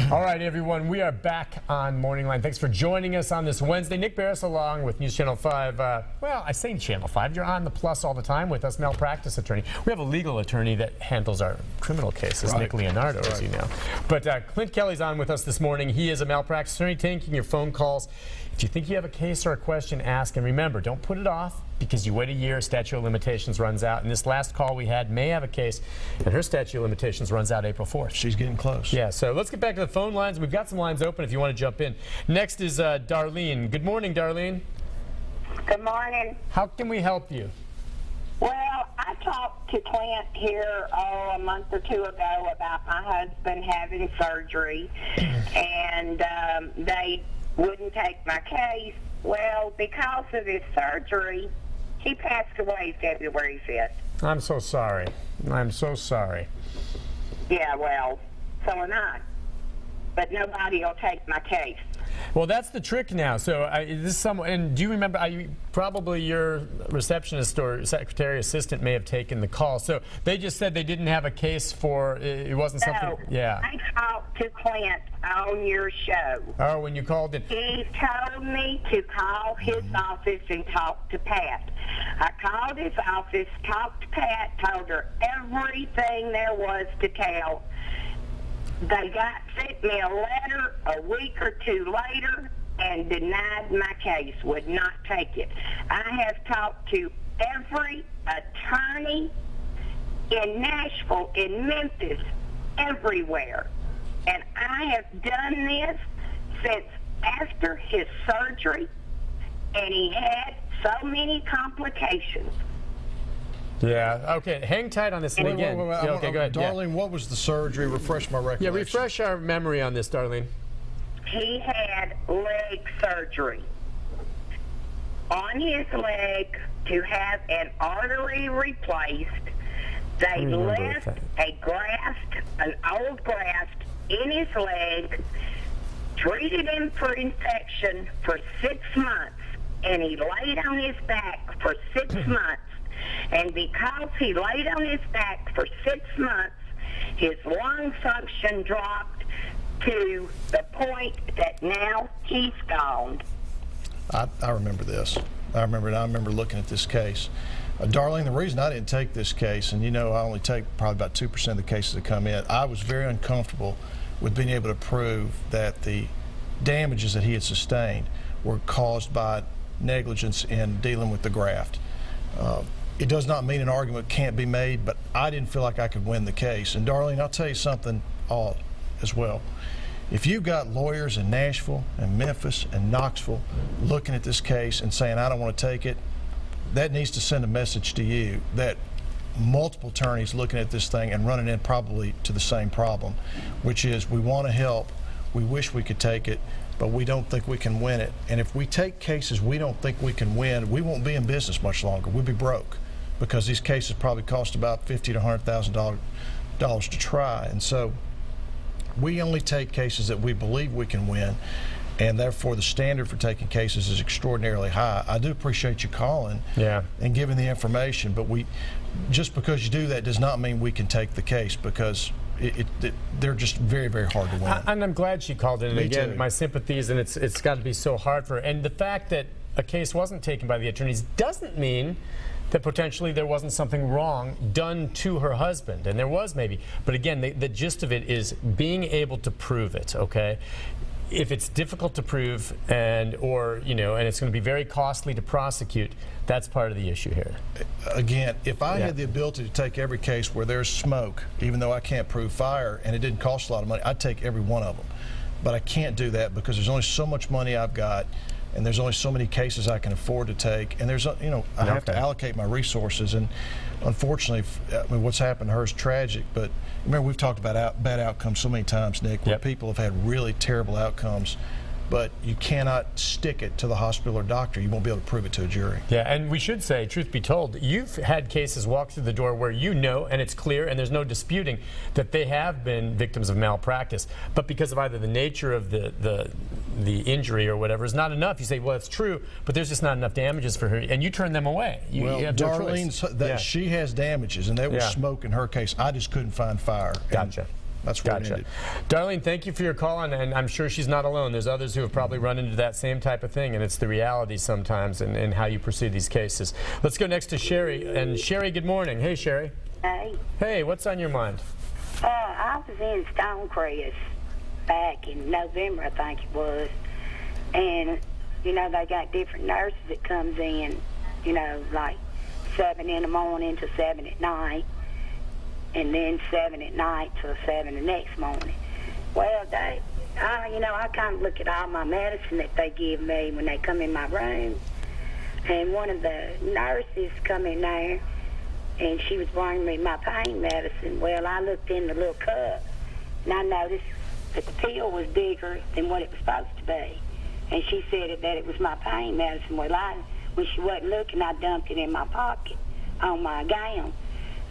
All right, everyone, we are back on MorningLine. Thanks for joining us on this Wednesday. Nick Barris along with News Channel 5. Well, I say Channel 5. You're on the Plus all the time with us, Malpractice attorney. We have a legal attorney that handles our criminal cases, Nick Leonardo, as you know. But Clint Kelly's on with us this morning. He is a malpractice attorney taking your phone calls. If you think you have a case or a question, ask. And remember, don't put it off because you wait a year, statute of limitations runs out. And this last call we had may have a case, and her statute of limitations runs out April 4th. She's getting close. Yeah, so let's get back to the phone lines. We've got some lines open if you want to jump in. Next is Darlene. Good morning, Darlene. Good morning. How can we help you? Well, I talked to Clint here a month or two ago about my husband having surgery, and they wouldn't take my case. Well, because of his surgery, he passed away February 5th. I'm so sorry. I'm so sorry. Yeah, well, so am I. But nobody will take my case. Well, that's the trick now. So is this someone, and do you remember, probably your receptionist or secretary assistant may have taken the call. So they just said they didn't have a case for, it wasn't something, No, yeah. I talked to Clint on your show. Oh, when you called in. He told me to call his office and talk to Pat. I called his office, talked to Pat, told her everything there was to tell. They sent me a letter a week or two later and denied my case, would not take it. I have talked to every attorney in Nashville, in Memphis, everywhere. And I have done this since after his surgery, and he had so many complications. Yeah, okay, hang tight on this one again. Wait, Yeah, okay, go ahead. Darlene, what was the surgery? Refresh my recollection. Yeah, refresh our memory on this, Darlene. He had leg surgery on his leg to have an artery replaced. They left a graft, an old graft, in his leg, treated him for infection for 6 months, and he laid on his back for 6 months. And because he laid on his back for 6 months, his lung function dropped to the point that now he's gone. I remember this. I remember looking at this case. Darlene, the reason I didn't take this case, and you know I only take probably about 2% of the cases that come in, I was very uncomfortable with being able to prove that the damages that he had sustained were caused by negligence in dealing with the graft. It does not mean an argument can't be made, but I didn't feel like I could win the case. And Darlene, I'll tell you something as well. If you've got lawyers in Nashville and Memphis and Knoxville looking at this case and saying, I don't want to take it, that needs to send a message to you that multiple attorneys looking at this thing and running in probably to the same problem, which is we want to help, we wish we could take it, but we don't think we can win it. And if we take cases we don't think we can win, we won't be in business much longer. We'll be broke because these cases probably cost about $50,000 to $100,000 to try. And so we only take cases that we believe we can win, and therefore the standard for taking cases is extraordinarily high. I do appreciate you calling and giving the information, but just because you do that does not mean we can take the case, because they're just very, very hard to win. And I'm glad she called in. And again, my sympathies, and it's got to be so hard for her. And the fact that a case wasn't taken by the attorneys doesn't mean that potentially there wasn't something wrong done to her husband, and there was maybe. But again, the gist of it is being able to prove it, okay? If it's difficult to prove and it's going to be very costly to prosecute, that's part of the issue here. Again, if I had the ability to take every case where there's smoke, even though I can't prove fire and it didn't cost a lot of money, I'd take every one of them. But I can't do that because there's only so much money I've got, and there's only so many cases I can afford to take, and there's I have to allocate my resources. And unfortunately, what's happened to her is tragic. But remember, we've talked about bad outcomes so many times, Nick, where people have had really terrible outcomes, but you cannot stick it to the hospital or doctor. You won't be able to prove it to a jury. Yeah, and we should say, truth be told, you've had cases walk through the door where you know, and it's clear, and there's no disputing that they have been victims of malpractice, but because of either the nature of the injury or whatever is not enough. You say, well, it's true, but there's just not enough damages for her, and you turn them away. You have no choice. Darlene, she has damages, and there was smoke in her case. I just couldn't find fire. Gotcha. That's where it Gotcha. ended. Darlene, thank you for your call, and I'm sure she's not alone. There's others who have probably run into that same type of thing, and it's the reality sometimes in how you pursue these cases. Let's go next to Sherry. And Sherry, good morning. Hey, Sherry. Hey, Hey, what's on your mind? I was in Stonecrest back in November, I think it was, and, you know, they got different nurses that comes in, you know, like 7 in the morning to 7 at night, and then 7 at night till 7 the next morning. Well, I kind of look at all my medicine that they give me when they come in my room, and one of the nurses come in there, and she was bringing me my pain medicine. Well, I looked in the little cup, and I noticed that the pill was bigger than what it was supposed to be. And she said that it was my pain medicine. Well, when she wasn't looking, I dumped it in my pocket on my gown.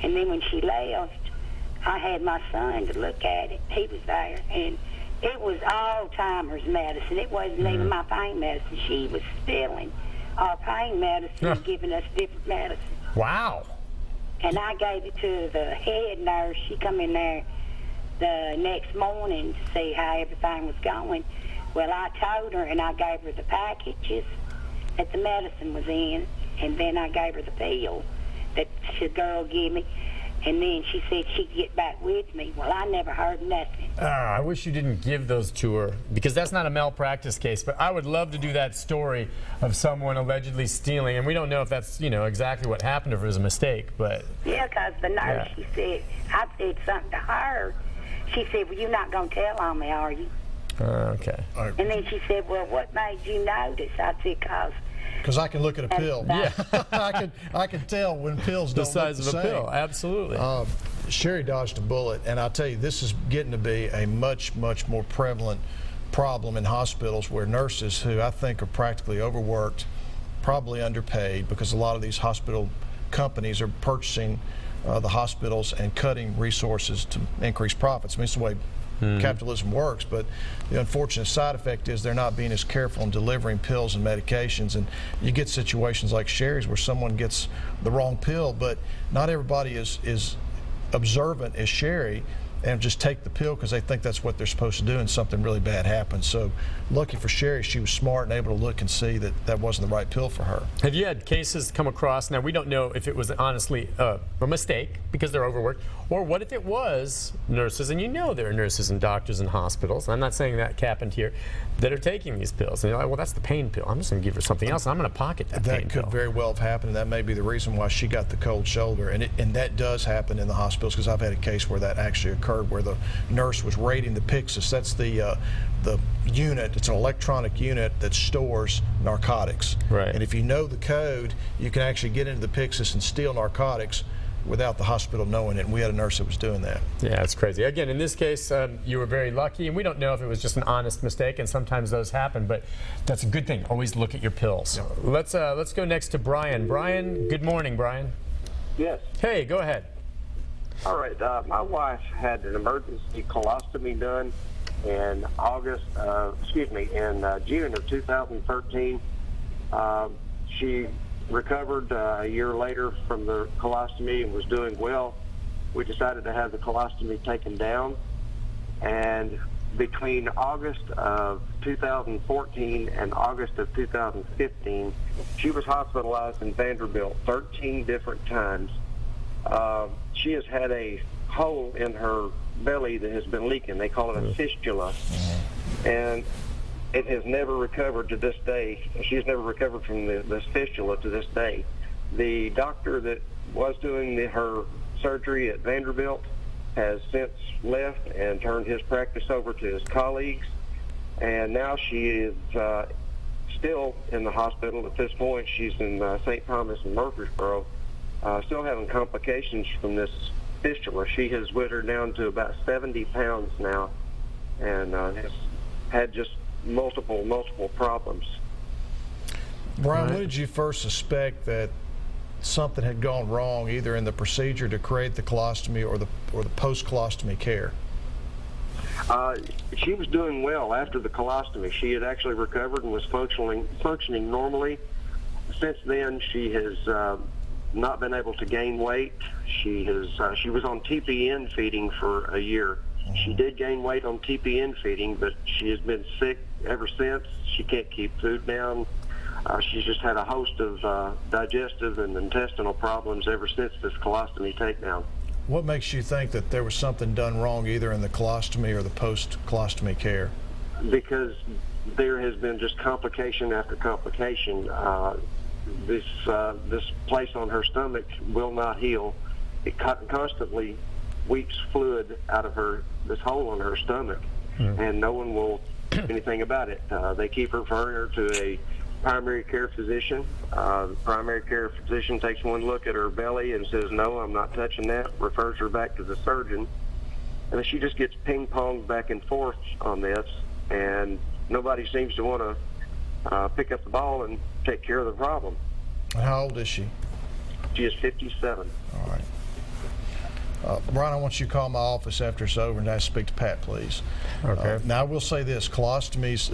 And then when she left, I had my son to look at it. He was there, and it was Alzheimer's medicine. It wasn't even my pain medicine. She was stealing our pain medicine and giving us different medicine. Wow. And I gave it to the head nurse. She come in there the next morning to see how everything was going. Well, I told her, and I gave her the packages that the medicine was in, and then I gave her the pill that the girl gave me, and then she said she'd get back with me. Well, I never heard nothing. I wish you didn't give those to her, because that's not a malpractice case, but I would love to do that story of someone allegedly stealing, and we don't know if that's, exactly what happened, or if it was a mistake, but... Yeah, because the nurse, she said, I said something to her. She said, well, you're not going to tell on me, are you? Okay. And then she said, well, what made you notice? I said, Because I can look at a pill. Yeah. I can tell when pills don't The size look of the a same. pill, absolutely. Sherry dodged a bullet, and I'll tell you, this is getting to be a much, much more prevalent problem in hospitals, where nurses, who I think are practically overworked, probably underpaid, because a lot of these hospital companies are purchasing the hospitals and cutting resources to increase profits. I mean, it's the way capitalism works, but the unfortunate side effect is they're not being as careful in delivering pills and medications, and you get situations like Sherry's where someone gets the wrong pill, but not everybody is observant as Sherry and just take the pill because they think that's what they're supposed to do, and something really bad happens. So lucky for Sherry, she was smart and able to look and see that that wasn't the right pill for her. Have you had cases come across, now we don't know if it was honestly a mistake because they're overworked, or what if it was nurses, and there are nurses and doctors in hospitals, I'm not saying that happened here, that are taking these pills, and you're like, well, that's the pain pill, I'm just going to give her something else, and I'm going to pocket that pain That pill. could very well have happened, and that may be the reason why she got the cold shoulder. And that does happen in the hospitals, because I've had a case where that actually occurred, where the nurse was rating the Pyxis. That's the unit. It's an electronic unit that stores narcotics. Right. And if you know the code, you can actually get into the Pyxis and steal narcotics without the hospital knowing it. And we had a nurse that was doing that. Yeah, it's crazy. Again, in this case, you were very lucky, and we don't know if it was just an honest mistake, and sometimes those happen, but that's a good thing. Always look at your pills. Yep. Let's go next to Brian. Brian, good morning, Brian. Yes. Hey, go ahead. All right. My wife had an emergency colostomy done in June of 2013. She recovered a year later from the colostomy and was doing well. We decided to have the colostomy taken down, and between August of 2014 and August of 2015, she was hospitalized in Vanderbilt 13 different times. She has had a hole in her belly that has been leaking. They call it a fistula, and it has never recovered to this day. She's never recovered from this fistula to this day. The doctor that was doing her surgery at Vanderbilt has since left and turned his practice over to his colleagues, and now she is still in the hospital. At this point, she's in St. Thomas and Murfreesboro, still having complications from this fistula. She has withered down to about 70 pounds now, and has had just multiple problems. Brian, when did you first suspect that something had gone wrong, either in the procedure to create the colostomy or the post-colostomy care? She was doing well after the colostomy. She had actually recovered and was functioning normally. Since then, she has not been able to gain weight. She was on TPN feeding for a year, She did gain weight on TPN feeding, but she has been sick ever since. She can't keep food down. She's just had a host of digestive and intestinal problems ever since this colostomy takedown. What makes you think that there was something done wrong either in the colostomy or the post-colostomy care? Because there has been just complication after complication. This place on her stomach will not heal. It constantly weeps fluid out of this hole on her stomach, and no one will do anything about it. They keep referring her to a primary care physician. The primary care physician takes one look at her belly and says, no, I'm not touching that, refers her back to the surgeon, and she just gets ping-ponged back and forth on this, and nobody seems to want to pick up the ball and take care of the problem. How old is she? She is 57. All right. Brian, I want you to call my office after it's over and ask to speak to Pat, please. Okay. Now, I will say this, colostomies,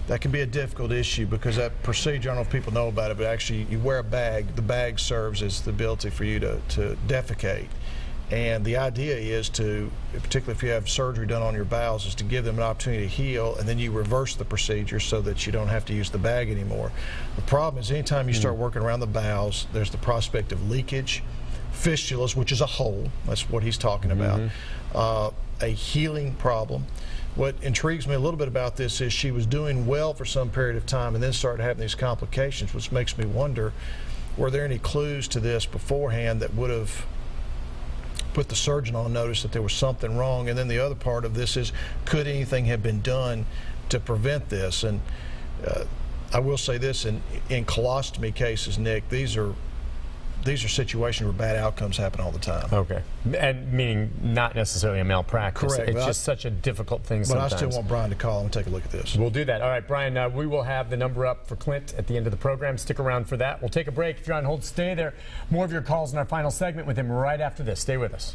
that can be a difficult issue because that procedure, I don't know if people know about it, but actually you wear a bag. The bag serves as the ability for you to defecate. And the idea is to, particularly if you have surgery done on your bowels, is to give them an opportunity to heal, and then you reverse the procedure so that you don't have to use the bag anymore. The problem is anytime you start working around the bowels, there's the prospect of leakage, fistulas, which is a hole, that's what he's talking about, a healing problem. What intrigues me a little bit about this is she was doing well for some period of time and then started having these complications, which makes me wonder, were there any clues to this beforehand that would have put the surgeon on notice that there was something wrong? And then the other part of this is, could anything have been done to prevent this? And I will say this, in colostomy cases, Nick, these are situations where bad outcomes happen all the time. Okay. And meaning not necessarily a malpractice. Correct. It's just such a difficult thing But sometimes. I still want Brian to call and take a look at this. We'll do that. All right, Brian, we will have the number up for Clint at the end of the program. Stick around for that. We'll take a break. If you're on hold, stay there. More of your calls in our final segment with him right after this. Stay with us.